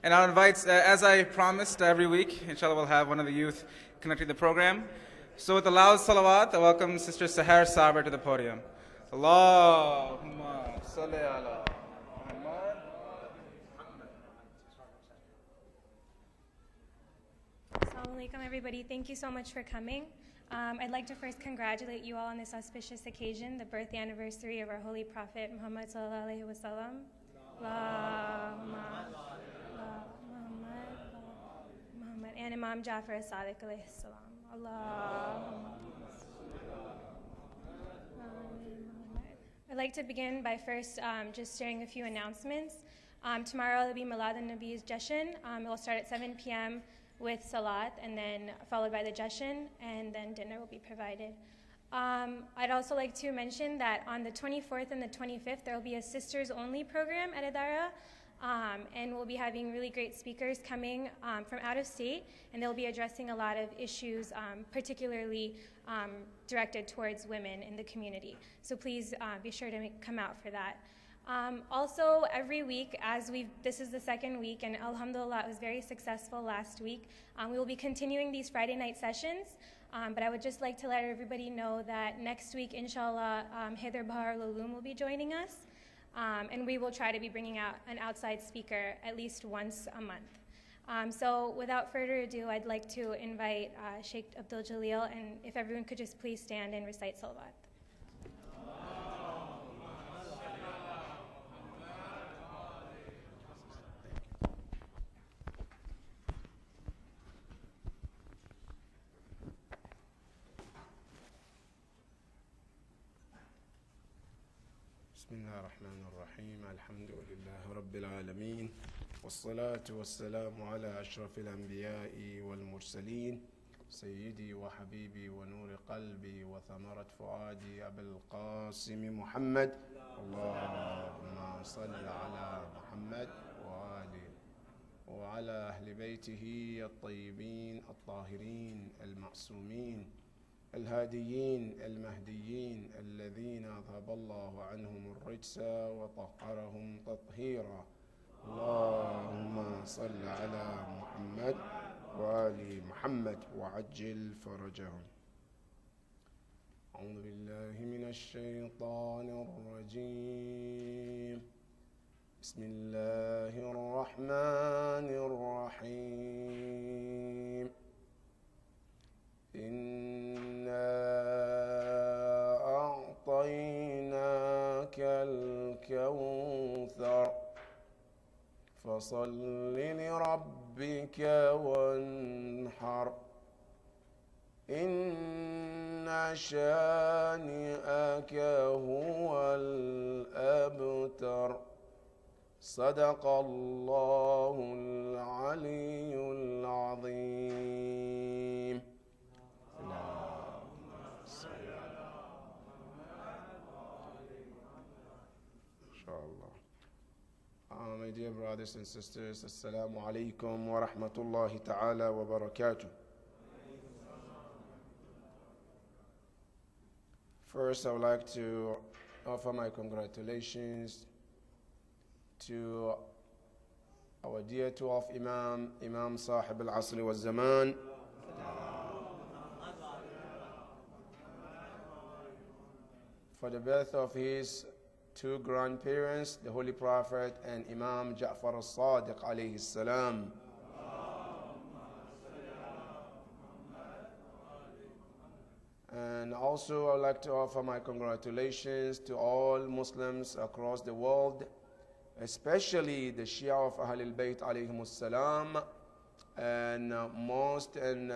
And I'll invite, as I promised every week, inshallah we'll have one of the youth conducting the program. So with the loud salawat, I welcome Sister Sahar Saber to the podium. Allahumma salli ala Muhammad. Assalamu alaikum, everybody. Thank you so much for coming. I'd like to first congratulate you all on this auspicious occasion, the birth anniversary of our holy prophet Muhammad sallallahu alaihi wasallam. Muhammad and Imam Jafar as-Sadiq alayhi salam. Allahumma. I'd like to begin by first just sharing a few announcements. Tomorrow will be Milad al-Nabi's Jashan. It will start at 7 p.m. with Salat, and then followed by the Jashan, and then dinner will be provided. I'd also like to mention that on the 24th and the 25th, there will be a sisters-only program at Adara, and we'll be having really great speakers coming from out of state, and they'll be addressing a lot of issues, particularly directed towards women in the community. So please be sure to come out for that. Also, every week, this is the second week, and alhamdulillah, it was very successful last week. We will be continuing these Friday night sessions, but I would just like to let everybody know that next week, inshallah, Haider Bahar Lulum will be joining us, and we will try to be bringing out an outside speaker at least once a month. So without further ado, I'd like to invite Sheikh Abdul Jalil, and if everyone could just please stand and recite salawat. بسم الله الرحمن الرحيم الحمد لله رب العالمين والصلاة والسلام على أشرف الأنبياء والمرسلين سيدي وحبيبي ونور قلبي وثمرة فؤادي أبي القاسم محمد اللهم صل على محمد وآله وعلى أهل بيته الطيبين الطاهرين المعصومين الهاديين المهديين الذين أذهب الله عنهم الرجس وطهرهم تطهيرا اللهم صل على محمد وآل محمد وعجل فرجهم. أعوذ بالله من الشيطان الرجيم. بسم الله الرحمن الرحيم. إنا أعطيناك الكوثر فصل لربك وانحر إن شانئك هو الأبتر صدق الله العلي العظيم. My dear brothers and sisters, Assalamu alaikum wa rahmatullahi ta'ala wa barakatuh. First, I would like to offer my congratulations to our dear 12th Imam, Imam Sahib al-Asr wa Zaman, for the birth of his two grandparents, the Holy Prophet and Imam Ja'far as-Sadiq alayhi salam. And also I would like to offer my congratulations to all Muslims across the world, especially the Shia of Ahlul Bayt alayhim salam. And most and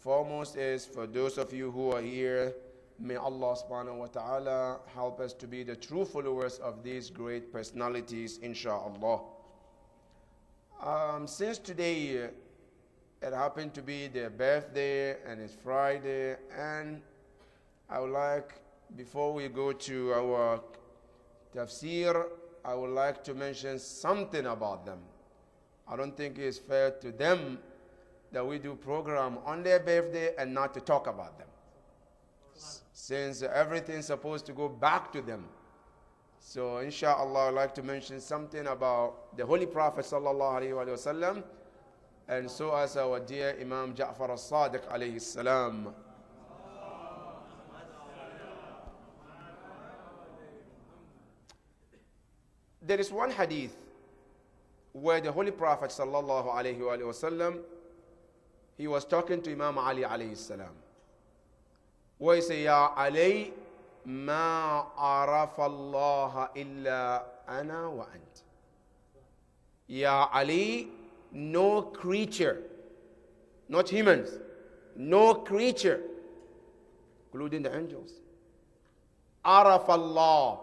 foremost is for those of you who are here, may Allah subhanahu wa ta'ala help us to be the true followers of these great personalities, inshaAllah. Since today it happened to be their birthday and it's Friday, and I would like, before we go to our tafsir, I would like to mention something about them. I don't think it's fair to them that we do program on their birthday and not to talk about them, since everything's supposed to go back to them. So inshallah, I'd like to mention something about the Holy Prophet sallallahu alaihi wasallam, and so as our dear Imam Ja'far as-Sadiq alayhi salam. There is one hadith where the Holy Prophet sallallahu alaihi wasallam, he was talking to Imam Ali alayhi salam, where he said, Ya Ali, ma arafa Allah illa ana wa ant. Ya Ali, no creature, not humans, no creature, including the angels, arafa Allah,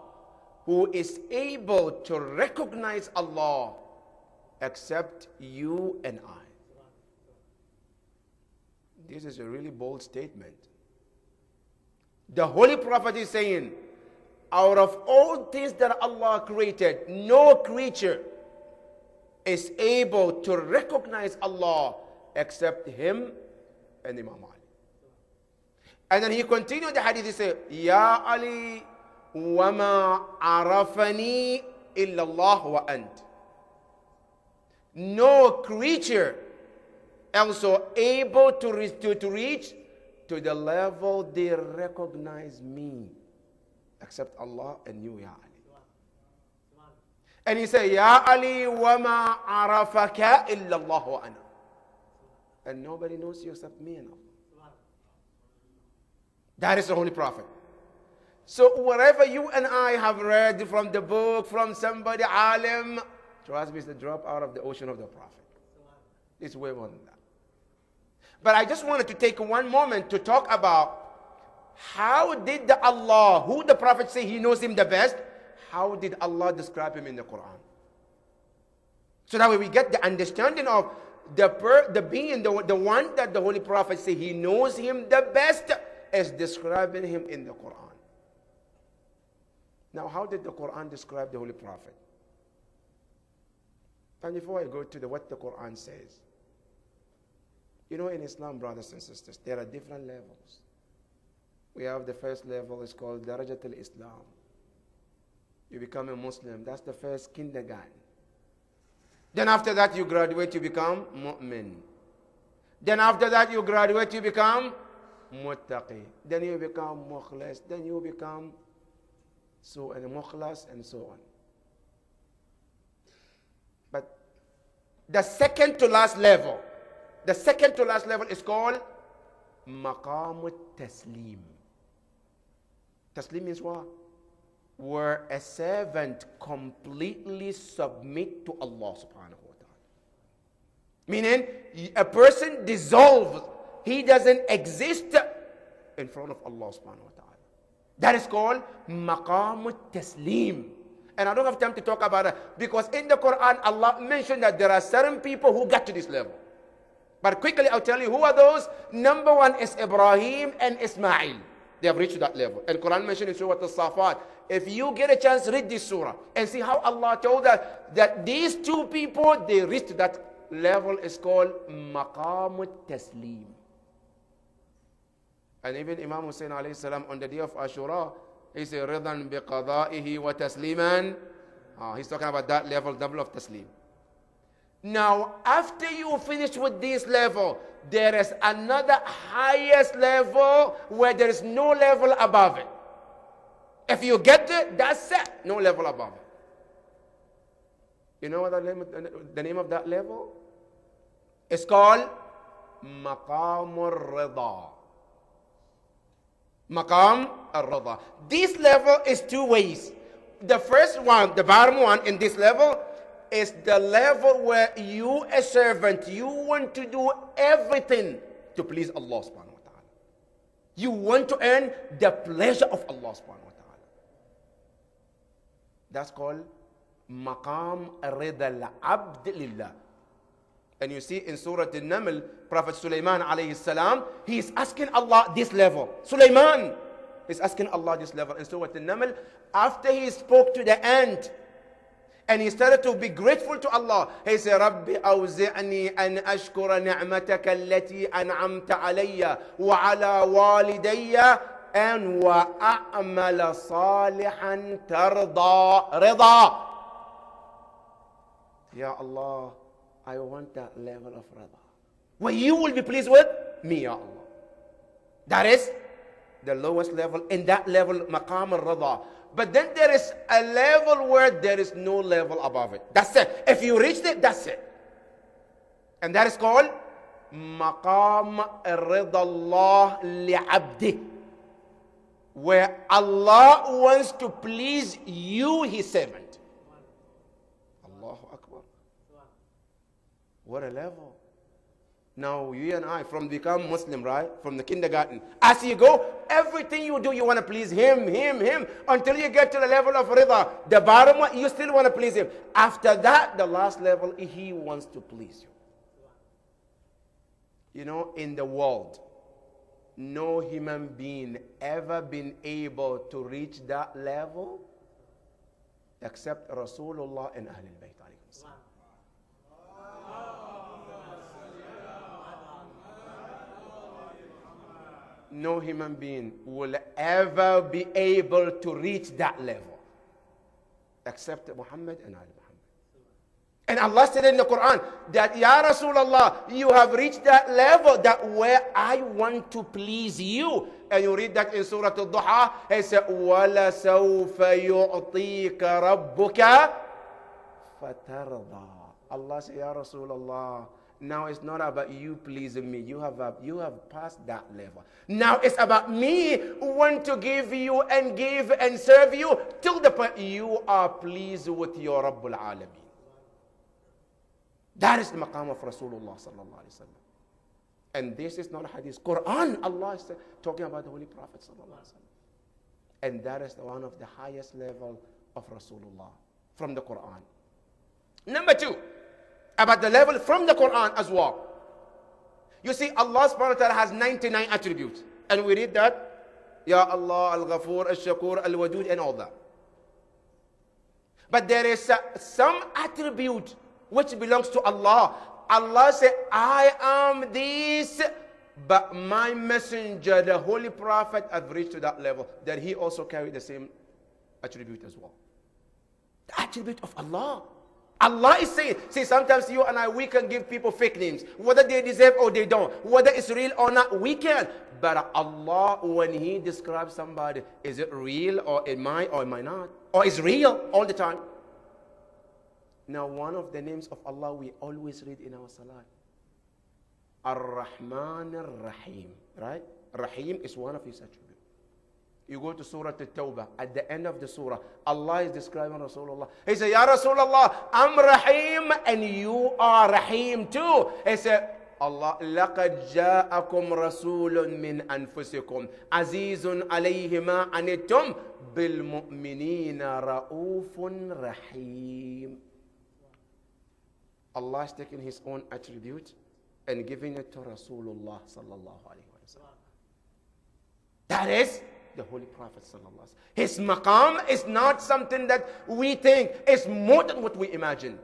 who is able to recognize Allah except you and I. This is a really bold statement. The Holy Prophet is saying, out of all things that Allah created, no creature is able to recognize Allah except him and Imam Ali. And then he continued the hadith, he said, Ya Ali, wama arafani illallah wa ant. No creature also able to reach to the level they recognize me except Allah and you, Ya Ali. And he said, Ya Ali, wama arafaka illallah wa ana. And nobody knows you except me and Allah. That is the Holy Prophet. So whatever you and I have read from the book, from somebody, alim, trust me, it's a drop out of the ocean of the Prophet. It's way more than that. But I just wanted to take one moment to talk about how did the Allah, who the Prophet say he knows him the best, how did Allah describe him in the Quran? So that way we get the understanding of the being, the one that the Holy Prophet say he knows him the best is describing him in the Quran. Now, how did the Quran describe the Holy Prophet? And before I go to what the Quran says, you know, in Islam, brothers and sisters, there are different levels. We have the first level, it's called Darajat al-Islam. You become a Muslim, that's the first kindergarten. Then after that you graduate, you become mu'min. Then after that you graduate, you become muttaqi. Then you become mukhlas. Then you become mukhlas and so on. But the second to last level is called Maqam Taslim. Taslim means what? Where a servant completely submit to Allah subhanahu wa ta'ala. Meaning, a person dissolves. He doesn't exist in front of Allah subhanahu wa ta'ala. That is called Maqam Taslim. And I don't have time to talk about it because in the Quran, Allah mentioned that there are certain people who got to this level. But quickly, I'll tell you who are those. Number one is Ibrahim and Ismail. They have reached that level. And Quran mentioned in Surah Al-Safat. If you get a chance, read this surah and see how Allah told us that these two people, they reached that level. Is called Maqam Taslim. And even Imam Hussein alayhi salam on the day of Ashura, he said, Ridan biqada'ihi wa tasliman. He's talking about that level of taslim. Now, after you finish with this level, there is another highest level where there is no level above it. If you get it, that's it. No level above it. You know what the name of that level? It's called Maqam al-Rida. Maqam al-Rida. This level is two ways. The first one, the bottom one in this level, is the level where you, a servant, you want to do everything to please Allah subhanahu wa ta'ala. You want to earn the pleasure of Allah subhanahu wa ta'ala. That's called Maqam Rida al-Abd lillah. And you see in Surah An-Naml, Prophet Sulaiman alayhi salam, he is asking Allah this level. Sulaiman is asking Allah this level in Surah An-Naml after he spoke to the ant. And he started to be grateful to Allah. He said, Rabbi awzi'ni an ashkura ni'mataka allati an'amta alayya wa ala walidayya and وَأَعْمَلَ صَالِحًا تَرْضَى. Rida. Ya Allah, I want that level of rida, where you will be pleased with me, Ya Allah. That is the lowest level. In that level, maqam al-rida. But then there is a level where there is no level above it. That's it. If you reach it, that's it. And that is called maqam al-rida Allah li'abdi, where Allah wants to please you, His servant. Allahu Akbar. What a level. Now, you and I, from become Muslim, right? From the kindergarten. As you go, everything you do, you want to please him, until you get to the level of rida. The bottom one, you still want to please him. After that, the last level, he wants to please you. You know, in the world, no human being ever been able to reach that level except Rasulullah and Ahlul Bayt. No human being will ever be able to reach that level except Muhammad and Ali Muhammad. And Allah said in the Quran that, Ya Rasulullah, you have reached that level that where I want to please you. And you read that in Surah Al-Duha. He said, وَلَسَوْفَ يُعْطِيكَ رَبُّكَ فَتَرْضَى. Allah said, Ya Rasulullah, now it's not about you pleasing me. You have passed that level. Now it's about me who want to give you and give and serve you till the point you are pleased with your Rabbul Alameen. That is the maqam of Rasulullah sallallahu alaihi wasallam. And this is not a hadith. Quran, Allah is talking about the Holy Prophet sallallahu alaihi wasallam. And that is one of the highest level of Rasulullah from the Quran. Number two, about the level from the Quran as well. You see, Allah subhanahu wa ta'ala has 99 attributes. And we read that, Ya Allah, Al-Ghafur, Al-Shakur, Al-Wadud, and all that. But there is some attribute which belongs to Allah. Allah said, I am this, but my messenger, the Holy Prophet, have reached to that level, that he also carried the same attribute as well. The attribute of Allah. Allah is saying, see, sometimes you and I, we can give people fake names, whether they deserve or they don't, whether it's real or not, we can. But Allah, when He describes somebody, is it real or am I or am I not? Or is real all the time? Now, one of the names of Allah we always read in our salah, Ar-Rahman Ar-Rahim, right? Rahim is one of His attributes. You go to Surah At-Tawbah, at the end of the surah, Allah is describing Rasulullah. He said, Ya Rasulullah, I'm Rahim and you are Rahim too. He said, Allah, لَقَدْ جَاءَكُمْ رَسُولٌ مِّنْ أَنفُسِكُمْ عَزِيزٌ عَلَيْهِ مَا عَنِتُّمْ بِالْمُؤْمِنِينَ رَؤُوفٌ رَحِيمٌ. Allah is taking His own attribute and giving it to Rasulullah sallallahu alaihi wasallam. That is the Holy Prophet sallallahu alaihi wasallam. His maqam is not something that we think, it's more than what we imagine.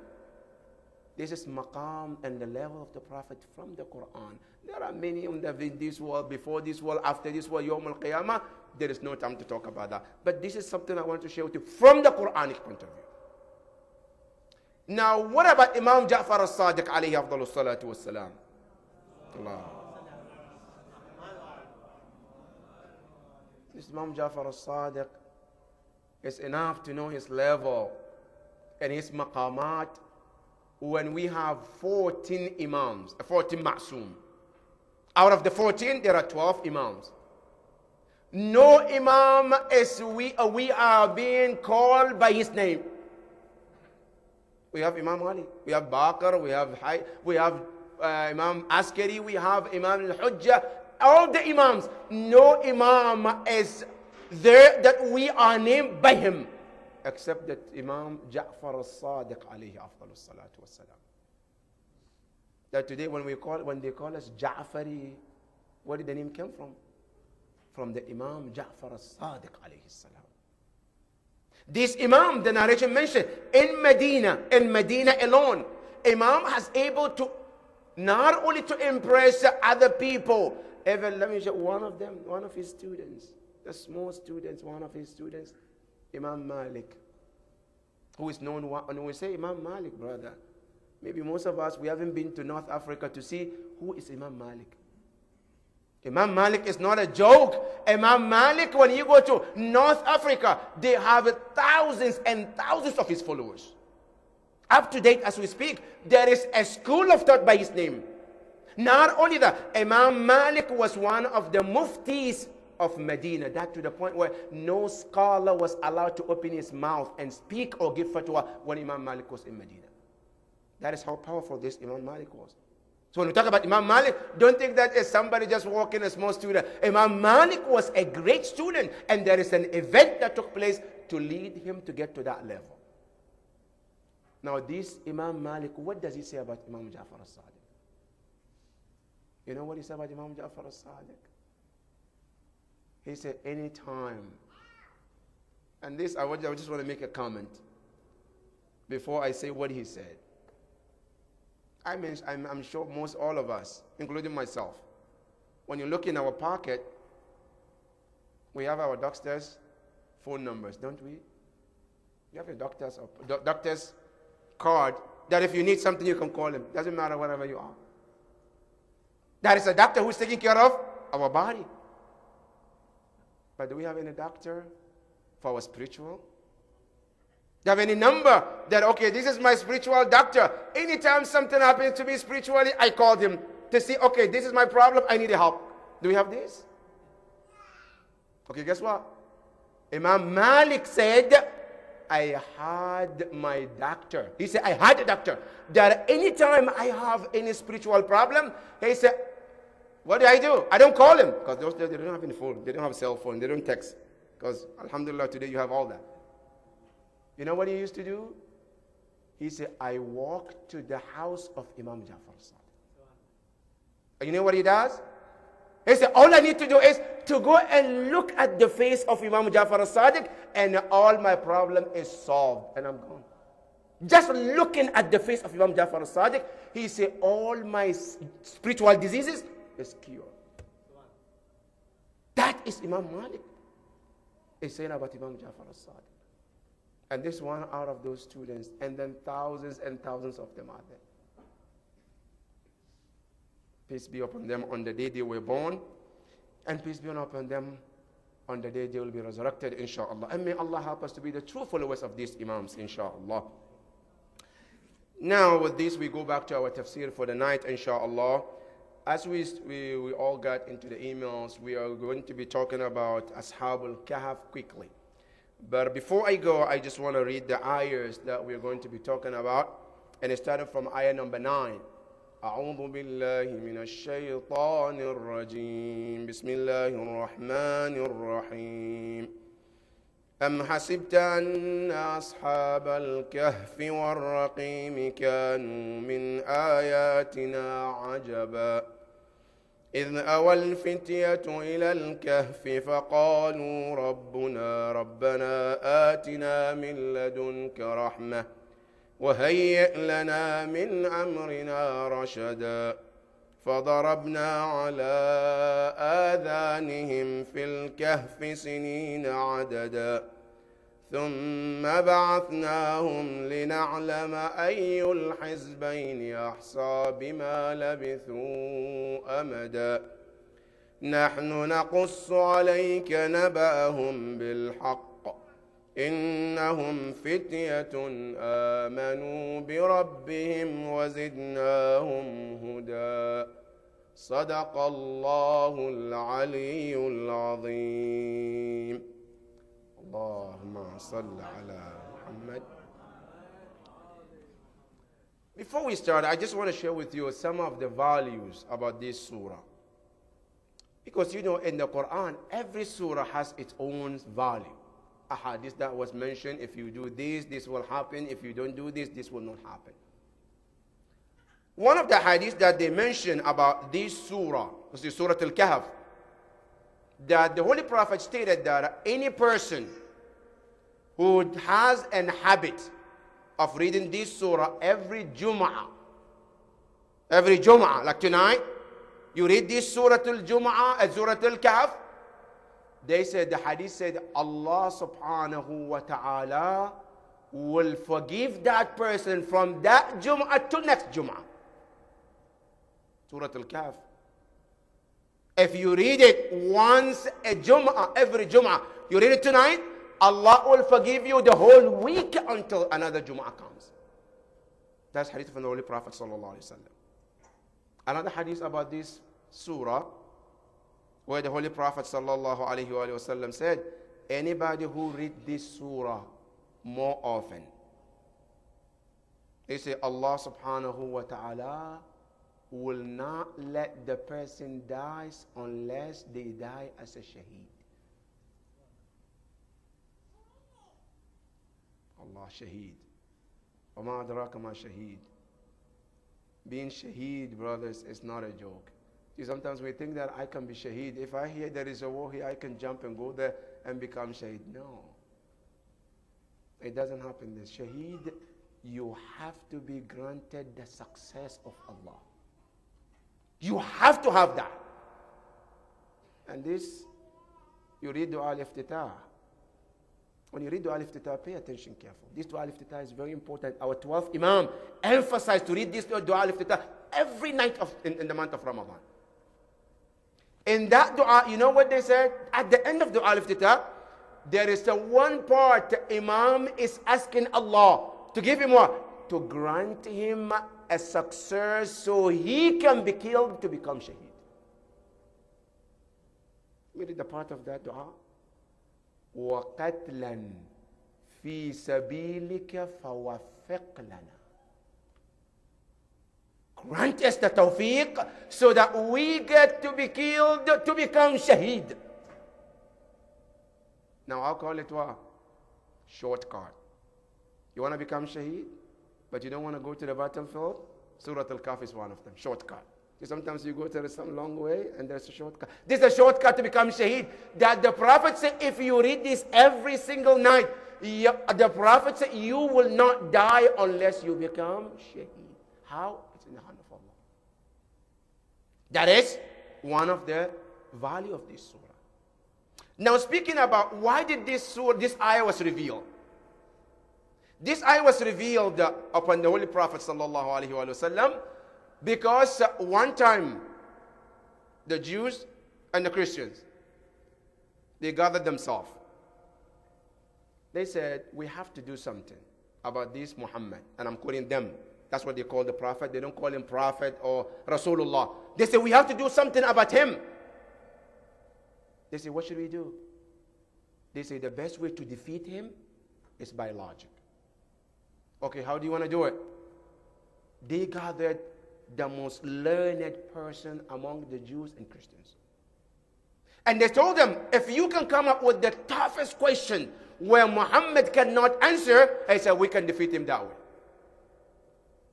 This is maqam and the level of the Prophet from the Quran. There are many in this world, before this world, after this world, Yawm al-Qiyamah. There is no time to talk about that. But this is something I want to share with you from the Quranic point of view. Now, what about Imam Ja'far al-Sadiq alayhi afdalu salatu wassalam? Allah. This Imam Ja'far al-Sadiq is enough to know his level and his maqamat when we have 14 imams, 14 ma'soom. Out of the 14, there are 12 imams. No imam is we are being called by his name. We have Imam Ali, we have Baqir, we have Imam Askari, we have Imam al-Hujjah, all the imams. No imam is there that we are named by him, except that Imam Ja'far al-Sadiq alayhi afdalu salatu wassalam. That today when they call us Ja'fari, where did the name come from? From the Imam Ja'far al-Sadiq alayhi salam. This Imam, the narration mentioned, in Medina alone, Imam has able to not only to impress other people, even, let me show one of them, one of his students, the small students, one of his students, Imam Malik, who is known, when we say Imam Malik, brother, maybe most of us, we haven't been to North Africa to see who is Imam Malik. Imam Malik is not a joke. Imam Malik, when you go to North Africa, they have thousands and thousands of his followers. Up to date as we speak, there is a school of thought by his name. Not only that, Imam Malik was one of the muftis of Medina. That to the point where no scholar was allowed to open his mouth and speak or give fatwa when Imam Malik was in Medina. That is how powerful this Imam Malik was. So when we talk about Imam Malik, don't think that is somebody just walking, a small student. Imam Malik was a great student, and there is an event that took place to lead him to get to that level. Now this Imam Malik, what does he say about Imam Ja'far al-Sadiq? You know what he said about Imam Ja'far al-Sadiq? He said, anytime, and this, I just want to make a comment before I say what he said. I'm sure most all of us, including myself, when you look in our pocket, we have our doctor's phone numbers, don't we? You have a doctor's card that if you need something, you can call him. Doesn't matter wherever you are. That is a doctor who's taking care of our body. But do we have any doctor for our spiritual? Do you have any number that, okay, this is my spiritual doctor. Anytime something happens to me spiritually, I call him to see, okay, this is my problem, I need help. Do we have this? Okay, guess what? Imam Malik said, I had my doctor. He said, I had a doctor. That anytime I have any spiritual problem, he said, what do? I don't call him. Because those days, they don't have any phone. They don't have cell phone. They don't text. Because, alhamdulillah, today you have all that. You know what he used to do? He said, I walk to the house of Imam Ja'far al-Sadiq. And you know what he does? He said, all I need to do is to go and look at the face of Imam Ja'far al-Sadiq, and all my problem is solved, and I'm gone. Just looking at the face of Imam Ja'far al-Sadiq, he said, all my spiritual diseases is cured. That is Imam Malik. He's saying about Imam Ja'far al-Sadiq. And this one out of those students, and then thousands and thousands of them are there. Peace be upon them on the day they were born, and peace be upon them on the day they will be resurrected, inshallah. And may Allah help us to be the true followers of these Imams, inshallah. Now with this, we go back to our tafsir for the night, inshallah. As we all got into the emails, we are going to be talking about Ashabul Kahf quickly. But before I go, I just want to read the ayahs that we're going to be talking about. And it started from ayah number 9. أعوذ بالله من الشيطان الرجيم بسم الله الرحمن الرحيم أم حسبت أن أصحاب الكهف والرقيم كانوا من آياتنا عجبا إذ أوى الفتية إلى الكهف فقالوا ربنا آتنا من لدنك رحمة وهيئ لنا من أمرنا رشدا فضربنا على آذانهم في الكهف سنين عددا ثم بعثناهم لنعلم أي الحزبين أحصى بما لبثوا أمدا نحن نقص عليك نبأهم بالحق إنهم فتية آمنوا بربهم وزدناهم هدى صدق الله العلي العظيم اللهم صل على محمد. Before we start, I just want to share with you some of the values about this surah. Because you know, in the Quran, every surah has its own value. A hadith that was mentioned, if you do this, this will happen. If you don't do this, this will not happen. One of the hadiths that they mention about this surah, was the Surah Al-Kahf, that the Holy Prophet stated that any person who has an habit of reading this surah every Jum'ah, like tonight, you read this Surah Al-Jum'ah, Surah Al-Kahf, They said, the hadith said, Allah subhanahu wa ta'ala will forgive that person from that Jum'ah to next Jum'ah. Surah Al-Kahf. If you read it once a Jum'ah, every Jum'ah, you read it tonight, Allah will forgive you the whole week until another Jum'ah comes. That's hadith from the Holy Prophet sallallahu alaihi wasallam. Another hadith about this surah, where the Holy Prophet sallallahu alaihi wasallam said, anybody who read this surah more often, they say Allah subhanahu wa ta'ala will not let the person die unless they die as a shaheed. Allah, shaheed. وَمَا أَدْرَاكَ مَا shaheed. Being shaheed, brothers, is not a joke. See, sometimes we think that I can be shaheed. If I hear there is a war here, I can jump and go there and become shaheed. No. It doesn't happen this. Shaheed, you have to be granted the success of Allah. You have to have that. And this, you read Dua al-Iftitah. When you read Dua al-Iftitah, pay attention careful. This Dua al-Iftitah is very important. Our 12th Imam emphasized to read this Dua al-Iftitah every night in the month of Ramadan. In that dua, you know what they said? At the end of Dua al-Iftitah, there is the one part the Imam is asking Allah to give him what? To grant him a success so he can be killed to become shaheed. We read the part of that dua. وَقَتْلًا فِي سَبِيلِكَ فَوَفِّقْ لَنَا. Grant us the tawfiq so that we get to be killed to become shaheed. Now I'll call it what? Shortcut. You want to become shaheed, but you don't want to go to the battlefield? Surah Al-Kahf is one of them. Shortcut. Sometimes you go to some long way and there's a shortcut. This is a shortcut to become shaheed. That the Prophet said, if you read this every single night, the Prophet said, you will not die unless you become shaheed. How? It's in the hand of Allah. That is one of the value of this surah. Now speaking about why did this ayah was revealed. This ayah was revealed upon the Holy Prophet sallallahu alaihi wasallam because one time the Jews and the Christians, they gathered themselves. They said, we have to do something about this Muhammad. And I'm quoting them. That's what they call the prophet. They don't call him prophet or Rasulullah. They say, we have to do something about him. They say, what should we do? They say, the best way to defeat him is by logic. Okay, how do you want to do it? They gathered the most learned person among the Jews and Christians. And they told them, if you can come up with the toughest question where Muhammad cannot answer, they said, we can defeat him that way.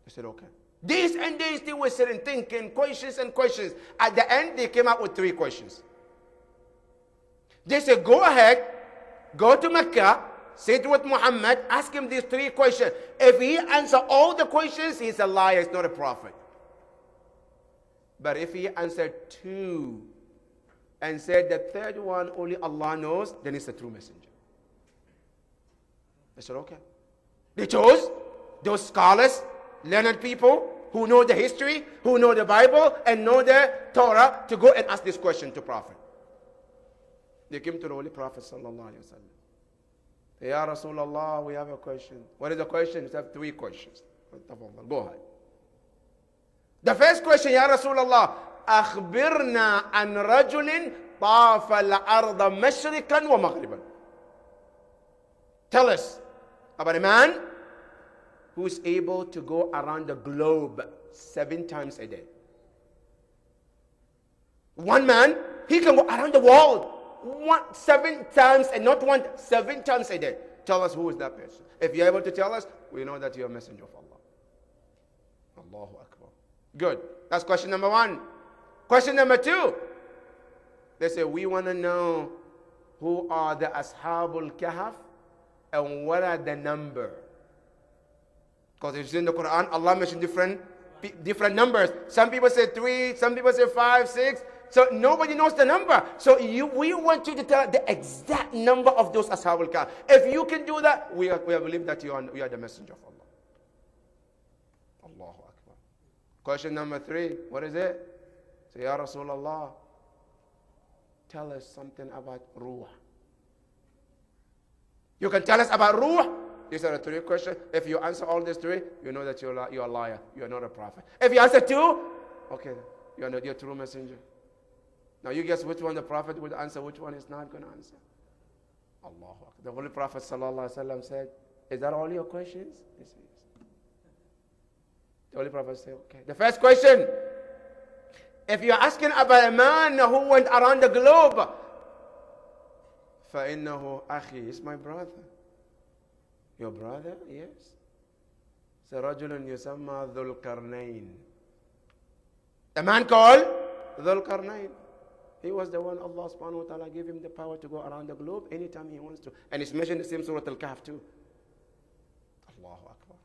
They said, okay. Days and days they were sitting thinking, questions and questions. At the end, they came up with 3 questions. They said, go ahead, go to Mecca, sit with Muhammad, ask him these 3 questions. If he answers all the questions, he's a liar, he's not a prophet. But if he answered 2 and said the 3rd one only Allah knows, then he's a true messenger. They said, okay. They chose those scholars, learned people who know the history, who know the Bible, and know the Torah to go and ask this question to Prophet. They came to the Holy Prophet sallallahu alaihi wasallam. Ya Rasulullah, we have a question. What is the question? We have 3 questions. Go ahead. The first question, Ya Rasulullah, أخبرنا عن رجل طاف الأرض مشرقا ومغربا. Tell us about a man who is able to go around the globe 7 times a day. One man, he can go around the world 7 times, and not 1, 7 times a day. Tell us who is that person. If you're able to tell us, we know that you're a messenger of Allah. Allahu Akbar. Good. That's question number 1. Question number 2. They say, we want to know who are the Ashabul Kahf and what are the number. Because it's in the Quran, Allah mentioned different numbers. Some people say 3, some people say 5, 6. So nobody knows the number. So we want you to tell the exact number of those Ashab al-Kahf. If you can do that, we believe that you are the messenger of Allah. Allahu Akbar. Question number 3, what is it? Say, Ya Rasulullah, tell us something about Ruh. You can tell us about Ruh? These are the 3 questions. If you answer all these 3, you know that you're a liar. You are not a prophet. If you answer 2, okay, you're not your true messenger. Now you guess which one the prophet would answer, which one is not going to answer. Allahu Akbar. The Holy Prophet ﷺ said, is that all your questions? Yes. The Holy Prophet said, okay. The first question, if you're asking about a man who went around the globe, فَإِنَّهُ أَخِي, is my brother. Your brother? Yes. رَجُلٌ يُسَمَّى ذُو الْقَرْنَيْنِ. A man called Dhul Qarnayn. He was the one Allah subhanahu wa ta'ala gave him the power to go around the globe anytime he wants to. And it's mentioned in the same Surah Al-Kahf too. Allahu Akbar.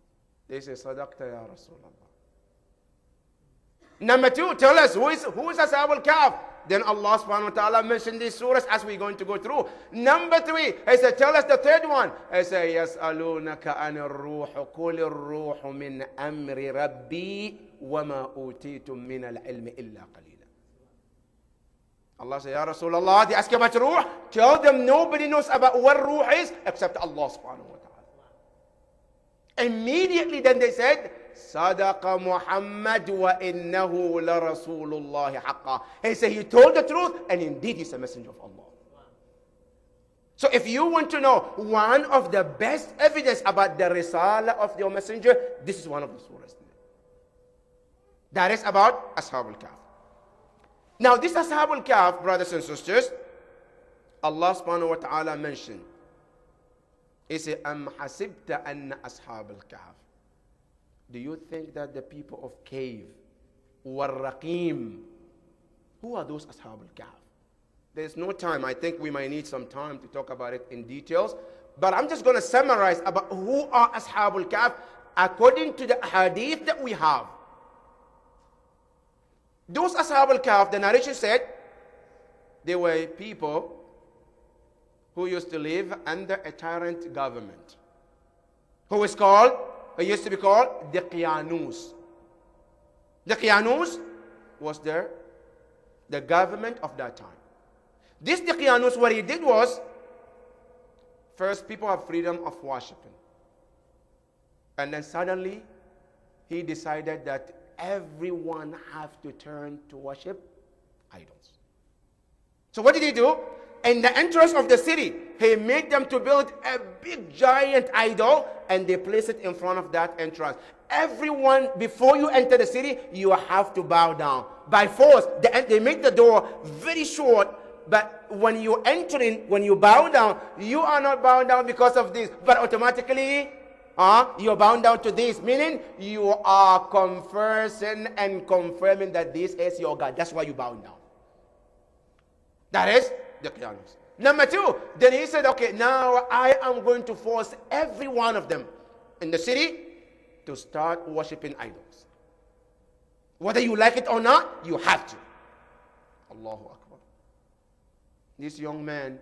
They say, Sadaqta ya Rasulullah. Number 2, tell us, who is Ashab al-Kahf? Then Allah subhanahu wa ta'ala mentioned these surahs as we're going to go through. Number 3, he said, tell us the third one. He said, يَسْأَلُونَكَ عَنِ الرُّوحِ قُلِ الرُّوحُ مِنْ أَمْرِ رَبِّي وَمَا أُوتِيتُم مِّنَ الْعِلْمِ إِلَّا قَلِيلًا. Allah said, Ya Rasulullah, they ask about Ruh. Tell them nobody knows about what Ruh is except Allah subhanahu wa ta'ala. Immediately then they said, Sadaqa Muhammad wa innahu la Rasulullah haqqa. He said, he told the truth and indeed he's a messenger of Allah. So if you want to know one of the best evidence about the Risala of your messenger, this is one of the surahs. That is about Ashab al-Kahf. Now this Ashab al-Kahf, brothers and sisters, Allah subhanahu wa ta'ala mentioned. He said, Am hasibta anna ashab al-Kahf. Do you think that the people of cave, Warraqim, who are those Ashab al-Kahf? There's no time. I think we might need some time to talk about it in details. But I'm just going to summarize about who are Ashab al-Kahf according to the hadith that we have. Those Ashab al-Kahf, the narration said, they were people who used to live under a tyrant government, who used to be called the Qiyanus. The Qiyanus was the government of that time. This Qiyanus, what he did was, first people have freedom of worshiping. And then suddenly, he decided that everyone have to turn to worship idols. So what did he do? In the entrance of the city, he made them to build a big giant idol and they placed it in front of that entrance. Everyone, before you enter the city, you have to bow down. By force, they make the door very short, but when you enter in, when you bow down, you are not bound down because of this, but automatically, you're bound down to this, meaning you are confessing and confirming that this is your God. That's why you bow down. That is the Qiyanus. Number 2, then he said, okay, now I am going to force every one of them in the city to start worshiping idols. Whether you like it or not, you have to. Allahu Akbar. This young man,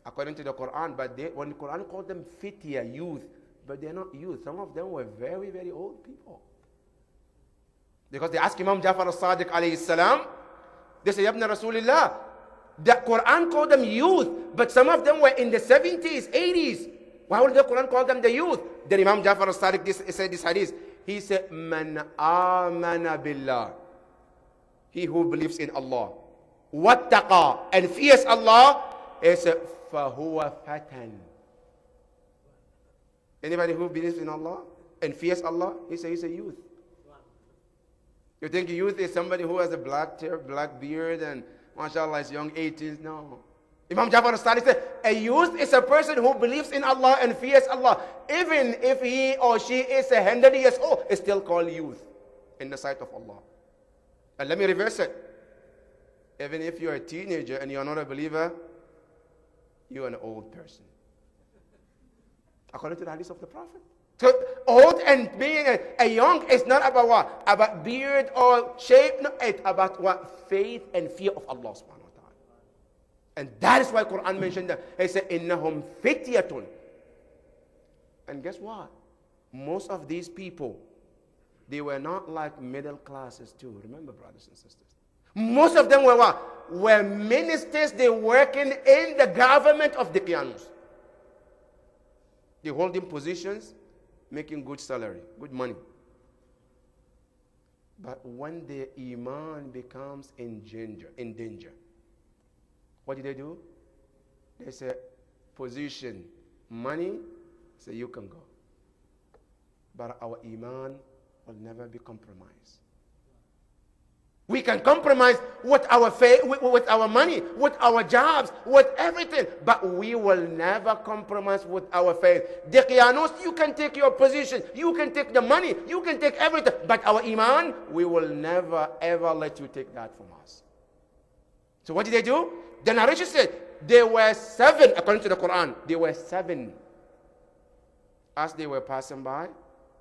according to the Quran, but when the Quran called them fitya, youth, but they're not youth. Some of them were very, very old people. Because they asked Imam Jafar al-Sadiq alayhi salam, they said, Yabna Rasulullah, the Quran called them youth, but some of them were in the 70s, 80s. Why would the Quran call them the youth? Then Imam Jafar al-Sadiq said this hadith. He said, Man amana billah. He who believes in Allah. Wattaqa, and fears Allah, is fahuwa fatan. Anybody who believes in Allah and fears Allah, he's a youth. You think youth is somebody who has a black beard and mashallah is young 18s? No. Imam Jafar al-Sadiq said, a youth is a person who believes in Allah and fears Allah. Even if he or she is 100 years old, it's still called youth in the sight of Allah. And let me reverse it. Even if you're a teenager and you're not a believer, you're an old person. According to the hadith of the Prophet. So old and being a young is not about what? About beard or shape. No, it's about what? Faith and fear of Allah subhanahu wa ta'ala. And that is why Quran mentioned that. He said, إِنَّهُمْ فِتْيَةٌ. And guess what? Most of these people, they were not like middle classes too. Remember, brothers and sisters. Most of them were what? Were ministers. They working in the government of the Qyanus. They holding positions, making good salary, good money. But when their iman becomes in danger, what do? They say, position, money, so you can go. But our iman will never be compromised. We can compromise with our faith, with our money, with our jobs, with everything, but we will never compromise with our faith. The Qyanus, you can take your position, you can take the money, you can take everything, but our iman, we will never ever let you take that from us. So what did they do? The narration said there were 7, according to the Quran, there were 7 as they were passing by,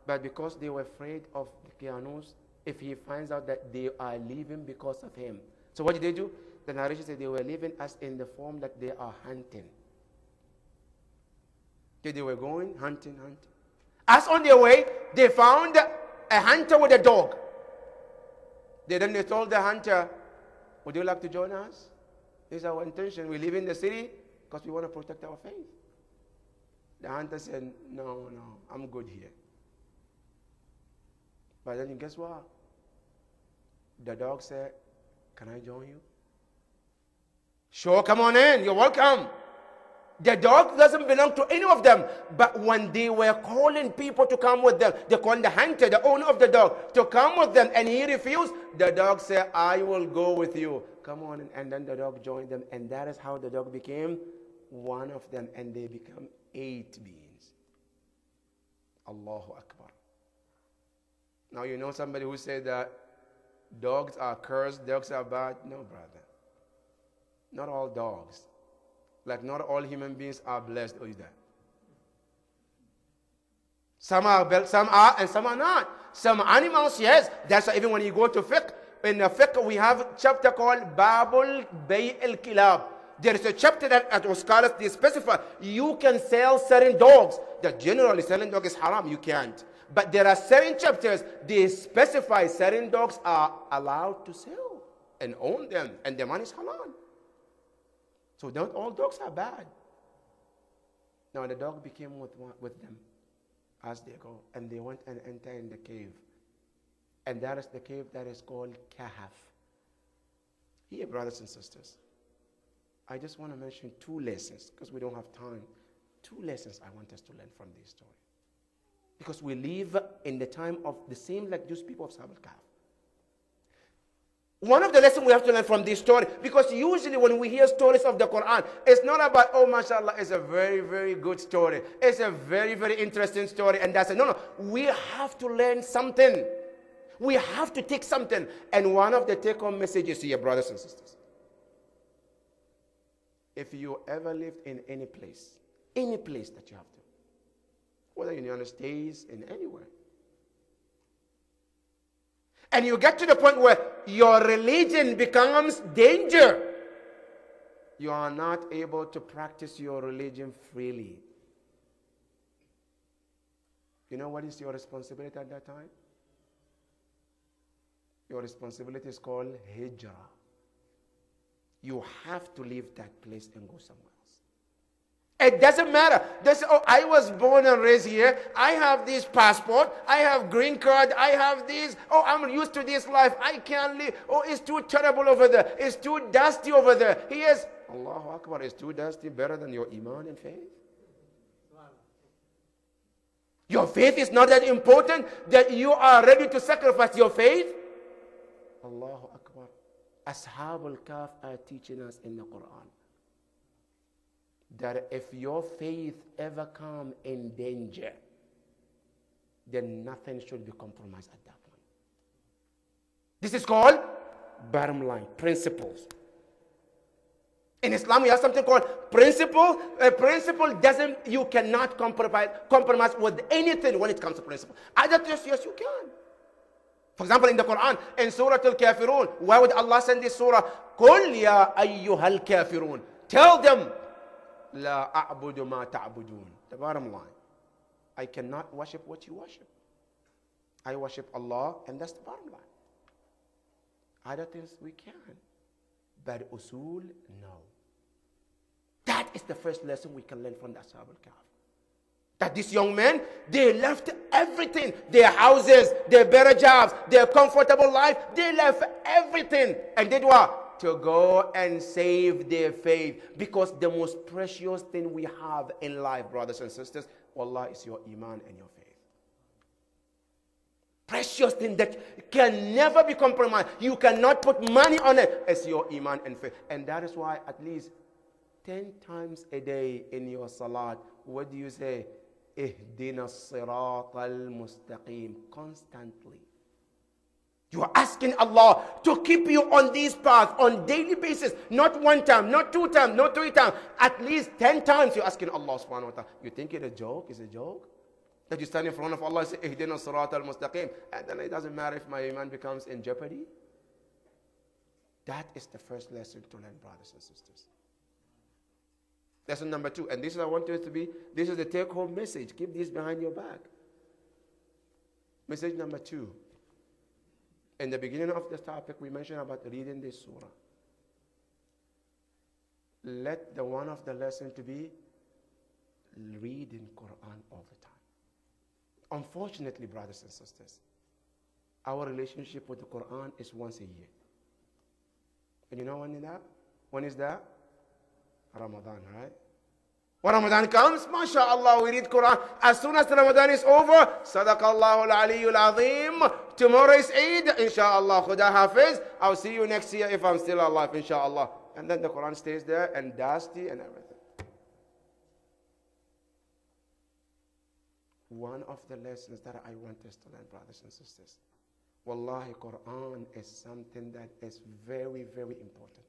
but because they were afraid of the Qyanus, if he finds out that they are leaving because of him. So what did they do? The narration said they were leaving as in the form that they are hunting. They were going, hunting. As on their way, they found a hunter with a dog. They told the hunter, would you like to join us? This is our intention. We live in the city because we want to protect our faith. The hunter said, no, I'm good here. But then guess what? The dog said, can I join you? Sure, come on in. You're welcome. The dog doesn't belong to any of them. But when they were calling people to come with them, they called the hunter, the owner of the dog, to come with them, and he refused. The dog said, I will go with you. Come on in. And then the dog joined them. And that is how the dog became one of them. And they become 8 beings. Allahu Akbar. Now you know somebody who said that dogs are cursed, dogs are bad. No, brother. Not all dogs. Like not all human beings are blessed either. Some are, and some are not. Some animals, yes. That's why even when you go to fiqh, in the fiqh we have a chapter called Babul Bay al-Kilab. There is a chapter that at scholars they specify you can sell certain dogs. That generally selling dog is haram. You can't. But there are certain chapters, they specify certain dogs are allowed to sell and own them, and the money is halal. So not all dogs are bad. Now the dog became with them as they go, and they went and entered in the cave. And that is the cave that is called Kahf. Here, brothers and sisters, I just want to mention 2 lessons, because we don't have time. 2 lessons I want us to learn from this story. Because we live in the time of the same like those people of Ashab al-Kahf. One of the lessons we have to learn from this story, because usually when we hear stories of the Quran, it's not about, oh, mashallah, it's a very, very good story. It's a very, very interesting story, and that's it. No. We have to learn something. We have to take something. And one of the take-home messages here, brothers and sisters, if you ever lived in any place that you have to, whether in the United States, in anywhere, and you get to the point where your religion becomes danger, you are not able to practice your religion freely. You know what is your responsibility at that time? Your responsibility is called hijrah. You have to leave that place and go somewhere else. It doesn't matter. They say, oh, I was born and raised here. I have this passport. I have green card. I have this. Oh, I'm used to this life. I can't live. Oh, it's too terrible over there. It's too dusty over there. Yes, Allahu Akbar, is too dusty better than your iman and faith? Your faith is not that important that you are ready to sacrifice your faith? Allahu Akbar. Ashab al-Kahf are teaching us in the Quran that if your faith ever come in danger, then nothing should be compromised at that point. This is called bottom line, principles. In Islam, we have something called principle. A principle doesn't, you cannot compromise with anything when it comes to principle. Either yes, you can. For example, in the Quran, in Surah Al-Kafirun, why would Allah send this surah? قُلْ يَا أَيُّهَا الْكَافِرُونَ. Tell them, لَا أَعْبُدُ مَا تَعْبُدُونَ. The bottom line, I cannot worship what you worship. I worship Allah, and that's the bottom line. Other things we can, but usul, no. That is the first lesson we can learn from the Ashab al-Kahf. That these young men, they left everything. Their houses, their better jobs, their comfortable life. They left everything. And did what? To go and save their faith. Because the most precious thing we have in life, brothers and sisters, wallah, is your iman and your faith. Precious thing that can never be compromised. You cannot put money on it. It's your iman and faith. And that is why at least 10 times a day in your salat, what do you say? Ihdina as-sirat al-mustaqim. Constantly. You are asking Allah to keep you on this path on daily basis. Not one time, not 2 times, not 3 times. At least 10 times you're asking Allah subhanahu wa ta'ala. You think it's a joke? It's a joke? That you stand in front of Allah and say, Ihdina as-sirat al-mustaqim. And then it doesn't matter if my iman becomes in jeopardy. That is the first lesson to learn, brothers and sisters. Lesson number 2, and this is I want it to be, this is the take-home message. Keep this behind your back. Message number 2. In the beginning of this topic, we mentioned about reading this surah. Let the one of the lesson to be reading Quran all the time. Unfortunately, brothers and sisters, our relationship with the Quran is once a year. And you know when is that? When is that? Ramadan, right? When Ramadan comes, mashallah, we read Quran. As soon as Ramadan is over, Sadaqallahu al-Aliyyul Azim. Tomorrow is Eid, inshallah. Khuda Hafiz. I'll see you next year if I'm still alive, inshallah. And then the Quran stays there and dusty and everything. One of the lessons that I want us to learn, brothers and sisters, wallahi, Quran is something that is very, very important.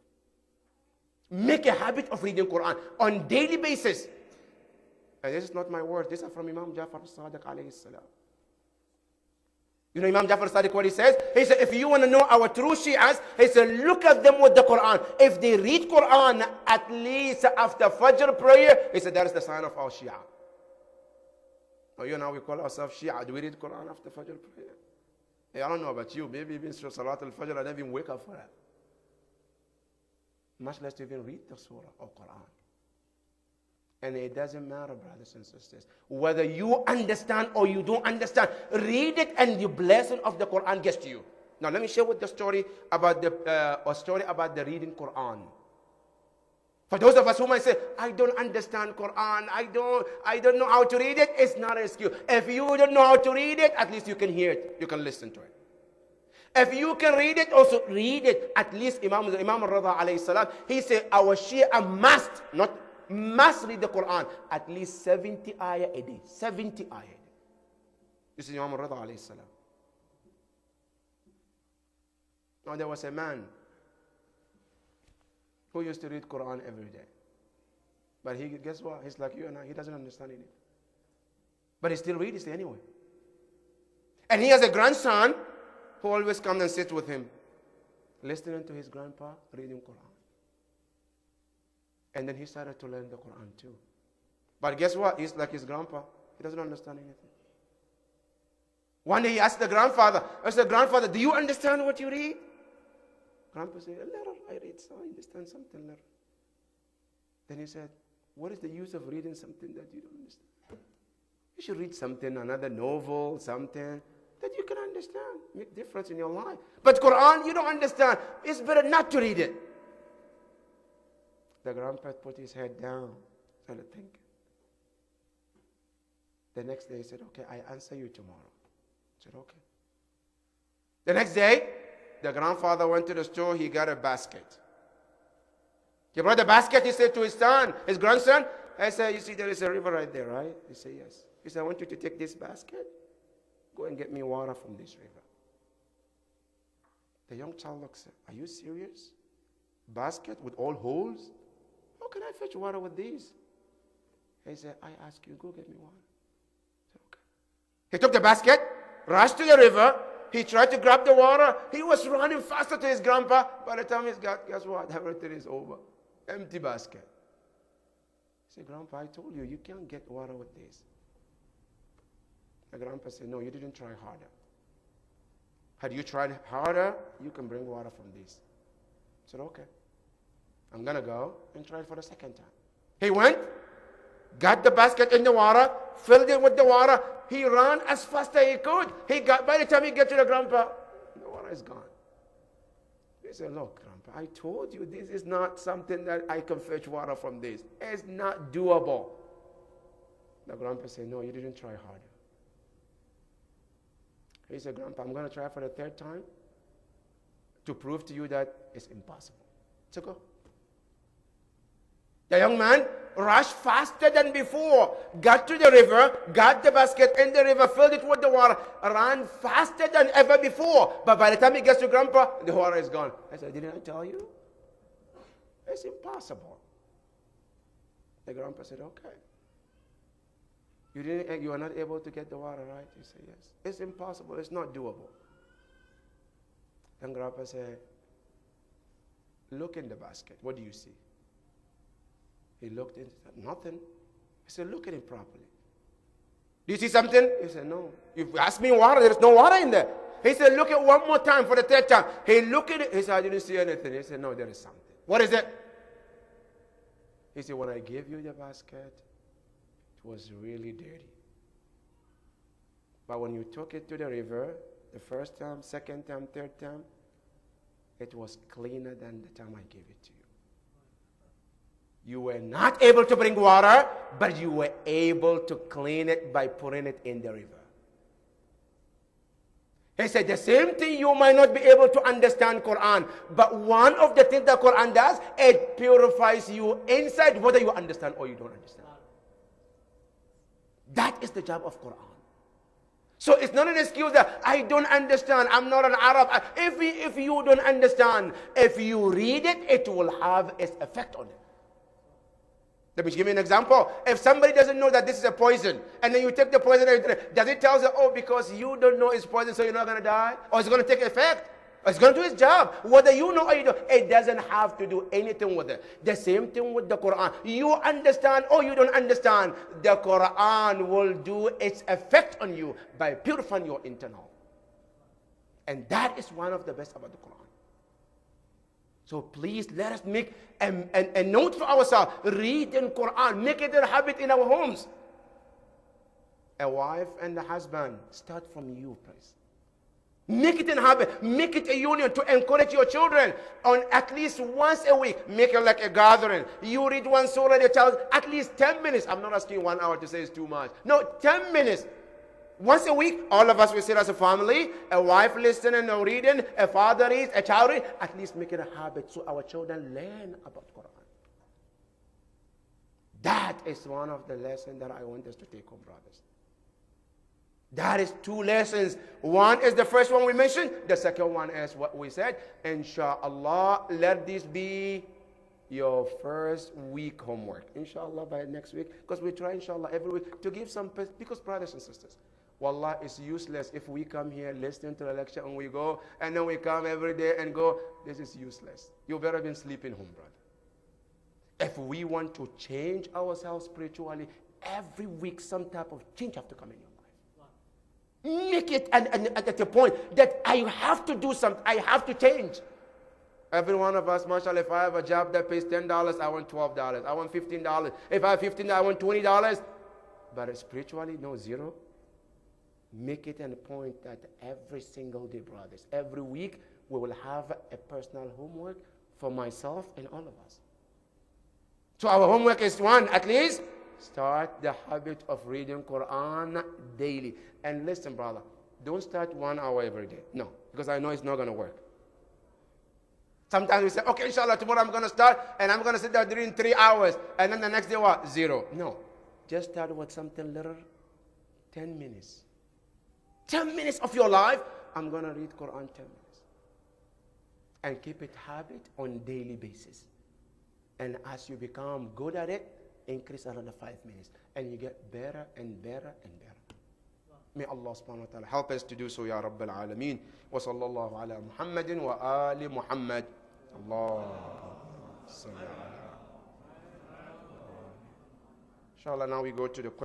Make a habit of reading Quran on daily basis. And this is not my words. These are from Imam Jafar Sadiq alayhi salam. You know Imam Jafar Sadiq what he says? He said, if you want to know our true Shi'as, he said, look at them with the Quran. If they read Quran at least after Fajr prayer, he said, that is the sign of our Shia. Now, you know, we call ourselves Shia. Do we read Quran after Fajr prayer? Hey, I don't know about you. Maybe even Salat al-Fajr, I never even wake up for that. Much less to even read the surah or Quran. And it doesn't matter, brothers and sisters, whether you understand or you don't understand. Read it and the blessing of the Quran gets to you. Now let me share with the story about the reading Quran. For those of us who might say, I don't understand Quran, I don't know how to read it, it's not an excuse. If you don't know how to read it, at least you can hear it, you can listen to it. If you can read it, also read it. At least Imam al-Rida alayhi salam, he said our Shia must read the Quran at least 70 ayah a day. 70 ayah a day. This is Imam al-Rida alayhi salam. Now there was a man who used to read Quran every day. But guess what? He's like you and I, he doesn't understand it. But he still reads it anyway. And he has a grandson who always comes and sits with him, listening to his grandpa reading Quran. And then he started to learn the Quran too. But guess what? He's like his grandpa. He doesn't understand anything. One day he asked the grandfather, I said, grandfather, do you understand what you read? Grandpa said, a little. I read, so I understand something little. Then he said, what is the use of reading something that you don't understand? You should read something, another novel, something that you can understand, make difference in your life. But Quran, you don't understand. It's better not to read it. The grandpa put his head down, started thinking. The next day he said, okay, I answer you tomorrow. I said, okay. The next day, the grandfather went to the store, he got a basket. He brought the basket, he said to his son, his grandson, I said, you see there is a river right there, right? He said, yes. He said, I want you to take this basket, go and get me water from this river. The young child looks, are you serious? Basket with all holes? how can I fetch water with these? He said, I ask you, go get me water. I said, okay. He took the basket, rushed to the river. He tried to grab the water. He was running faster to his grandpa. By the time he's got, guess what? Everything is over. Empty basket. He said, Grandpa, I told you, you can't get water with this. The grandpa said, no, you didn't try harder. Had you tried harder, you can bring water from this. I said, okay. I'm going to go and try it for the second time. He went, got the basket in the water, filled it with the water. He ran as fast as he could. By the time he got to the grandpa, the water is gone. He said, look, Grandpa, I told you this is not something that I can fetch water from this. It's not doable. The grandpa said, no, you didn't try harder. He said, Grandpa, I'm going to try for the third time to prove to you that it's impossible. So go. The young man rushed faster than before, got to the river, got the basket in the river, filled it with the water, ran faster than ever before. But by the time he gets to Grandpa, the water is gone. I said, didn't I tell you? It's impossible. The grandpa said, okay. You are not able to get the water, right? He said, yes. It's impossible. It's not doable. And Grandpa said, look in the basket. What do you see? He looked in, nothing. He said, look at it properly. Do you see something? He said, no. You've asked me water. There's no water in there. He said, look at it one more time for the third time. He looked at it. He said, I didn't see anything. He said, no, there is something. What is it? He said, when I gave you the basket, it was really dirty. But when you took it to the river, the first time, second time, third time, it was cleaner than the time I gave it to you. You were not able to bring water, but you were able to clean it by putting it in the river. He said the same thing, you might not be able to understand Quran, but one of the things that Quran does, it purifies you inside, whether you understand or you don't understand. That is the job of Quran. So it's not an excuse that I don't understand, I'm not an Arab. If you don't understand, if you read it, it will have its effect on it. Let me give you an example. If somebody doesn't know that this is a poison, and then you take the poison, does it tell you, oh, because you don't know it's poison, so you're not going to die? Or it's going to take effect? Or it's going to do its job? Whether you know or you don't, it doesn't have to do anything with it. The same thing with the Quran. You understand or you don't understand, the Quran will do its effect on you by purifying your internal. And that is one of the best about the Quran. So please let us make a note for ourselves. Read in Quran. Make it a habit in our homes. A wife and a husband, start from you, please. Make it a habit. Make it a union to encourage your children on at least once a week. Make it like a gathering. You read one surah, your child, at least 10 minutes. I'm not asking 1 hour to say it's too much. No, 10 minutes. Once a week, all of us will sit as a family, a wife listening and reading, a father reads, a child reads. At least make it a habit so our children learn about Quran. That is one of the lessons that I want us to take home, brothers. That is 2 lessons. One is the first one we mentioned. The second one is what we said. Inshallah, let this be your first week homework. Inshallah, by next week. Because we try, inshallah, every week to give some, because brothers and sisters, wallah, it's useless if we come here, listen to the lecture, and we go, and then we come every day and go. This is useless. You better been sleeping home, brother. If we want to change ourselves spiritually, every week some type of change have to come in your life. Make it at the point that I have to do something. I have to change. Every one of us, mashallah, if I have a job that pays $10, I want $12. I want $15. If I have $15, I want $20. But spiritually, no, zero. Make it a point that every single day, brothers, every week, we will have a personal homework for myself and all of us. So our homework is one, at least, start the habit of reading Quran daily. And listen, brother, don't start 1 hour every day. No, because I know it's not going to work. Sometimes we say, okay, inshallah, tomorrow I'm going to start, and I'm going to sit there during 3 hours, and then the next day, what? 0. No. Just start with something little, 10 minutes. 10 minutes of your life, I'm going to read Quran 10 minutes. And keep it habit on daily basis. And as you become good at it, increase another 5 minutes. And you get better and better and better. May Allah subhanahu wa ta'ala help us to do so, Ya Rabbil Alameen. Wa sallallahu ala Muhammadin wa ali Muhammad. Allah. Inshallah, now we go to the